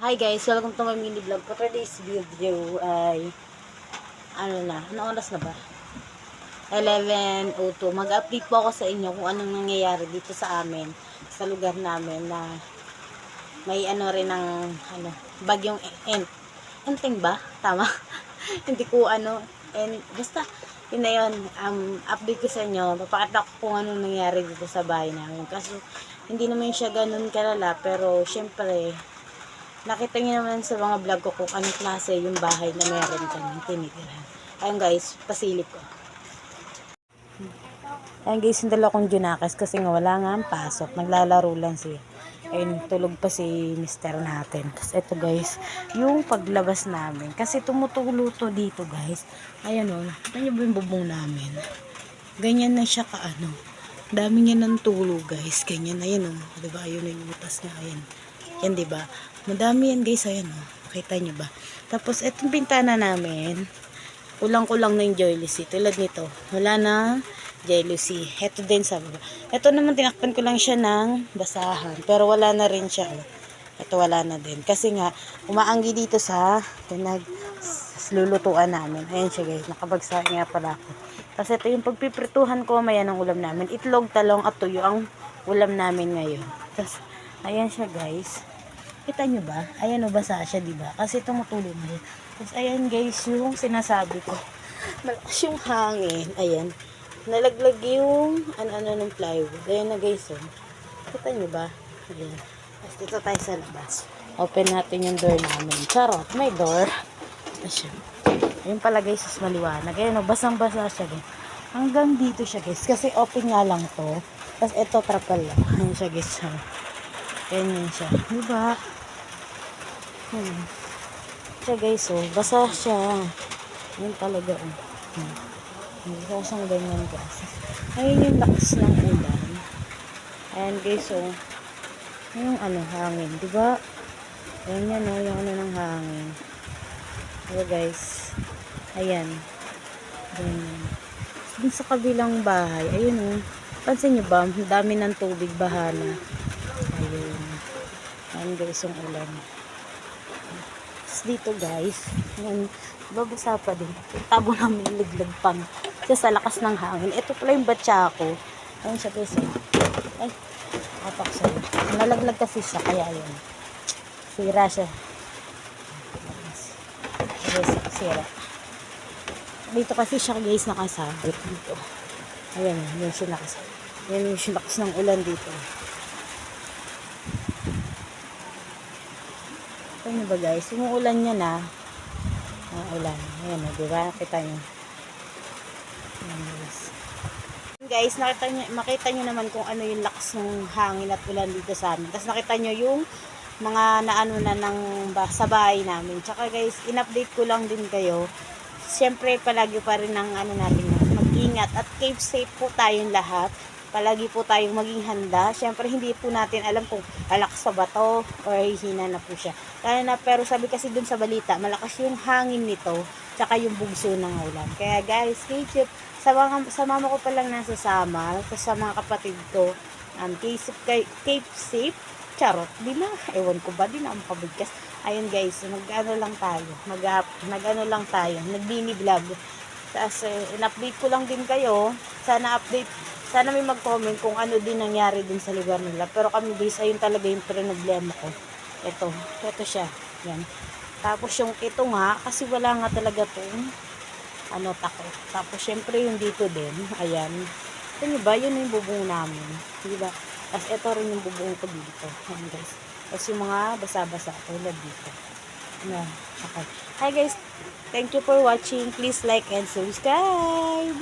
Hi guys, welcome to my mini vlog. For today's video ay ano oras na ba? 11:02. Mag-update po ako sa inyo kung anong nangyayari dito sa amin, sa lugar namin na may rin ng bagyong Enteng ba? Tama? Hindi ko basta yun na yun, update ko sa inyo, papakita ko kung anong nangyayari dito sa bahay namin. Kasi hindi naman siya ganun kalala, pero syempre nakita niyo naman sa mga vlog ko kung anong klase yung bahay na meron kami tinitirahan. Ayun guys, pasilip ko. Ayun guys, yung dalawa kong Junakis kasi nga wala nga ang pasok. Naglalaro lang siya. Ayun, tulog pa si mister natin. Tapos ito guys, yung paglabas namin. Kasi tumutulo to dito guys. Ayun o, nakita niyo ba yung bubong namin? Ganyan na siya dami niya ng tulo guys. Ganyan na yun o. Diba, ayun yung butas niya. Ayan. Yan diba? Madami yan guys. Ayan o. Nakita niyo ba? Tapos itong bintana namin, kulang-kulang na yung jealousy. Tulad nito. Wala na jealousy. Ito din sa baba. Ito naman tinakpan ko lang siya ng basahan. Pero wala na rin siya. Oh. Ito wala na din. Kasi nga, umaanggi dito sa lulutuan namin. Ayan siya guys. Nakabagsahan nga pala ako. Kasi ito yung pagpiprituhan ko maya ng ulam namin. Itlog, talong at tuyo ang ulam namin ngayon. Tapos, ayan siya guys. Kita nyo ba? Ayan o, basa siya, diba? Kasi tumutulong na yun. Tapos, ayan guys, yung sinasabi ko. Malakas yung hangin. Ayan. Nalaglag yung ano ng plywood. Ayan na guys, oh. Kita nyo ba? Ayan. Tapos, dito tayo sa labas. Open natin yung door namin. Charot, may door. Ayan. Ayun pala guys, is maliwanag. Ayan o, basang-basa siya guys. Hanggang dito siya guys. Kasi open nga lang to. Tapos, ito trapal lang. Ayan siya guys. Ayan yun siya. Diba? Siya guys, oh. Basa siya. Ayan talaga, oh. Basa siyang ganyan guys. Ayun yung lakas ng ulan. Ayan guys, oh. Yung hangin. Diba? Ayan yan, oh. Yung ng hangin. Diba guys? Ayan. Ganyan. Dun sa kabilang bahay. Ayun, oh. Pansin nyo ba? Dami ng tubig, bahana. Ayun. Ayan guys, yung ulan. Dito guys, yan, babasa pa din. Tabo namin liglag pang kasi sa lakas ng hangin. Ito pala yung batya ko. Ayun siya guys. Ay, kapak siya. Nalaglag kasi siya, kaya yun. Sira siya. Guys, sira. Dito kasi siya guys nakasabit dito. Ayan, yun siya nakasabit. Yan yung lakas ng ulan dito. Ano ba guys? Umuulan niya na. Ulan. Ayan o, diba? Kita nyo. Ayan guys. Makita nyo naman kung ano yung lakas ng hangin at ulan dito sa amin. Tapos nakita nyo yung mga naano na sa bahay namin. Tsaka guys, in-update ko lang din kayo. Siyempre, palagi pa rin ng natin mag-ingat at keep safe po tayong lahat. Palagi po tayong maging handa. Siyempre, hindi po natin alam kung malakas pa ba to or hina na po siya. Pero sabi kasi dun sa balita, malakas yung hangin nito, tsaka yung bugso ng ulan. Kaya guys, stay tuned. Sa mama ko pa lang nasa Samar, tapos sa mga kapatid ko, keep safe, charot. Di na, ewan ko ba, di na ang pabigkas. Ayun guys, nag-mini vlog. Tapos, in-update ko lang din kayo. Sana may mag-comment kung ano din nangyari din sa lugar nila. Pero kami guys, ayun talaga yung problema ko. Ito siya. Yan. Tapos yung ito nga, kasi wala nga talaga itong takot. Tapos syempre yung dito din, ayan. Ito ba, yun yung bubong namin. Diba? Tapos ito rin yung bubong ko dito. Ayan guys. Tapos yung mga basa-basa tulad dito. Ayan. Okay. Hi guys. Thank you for watching. Please like and subscribe.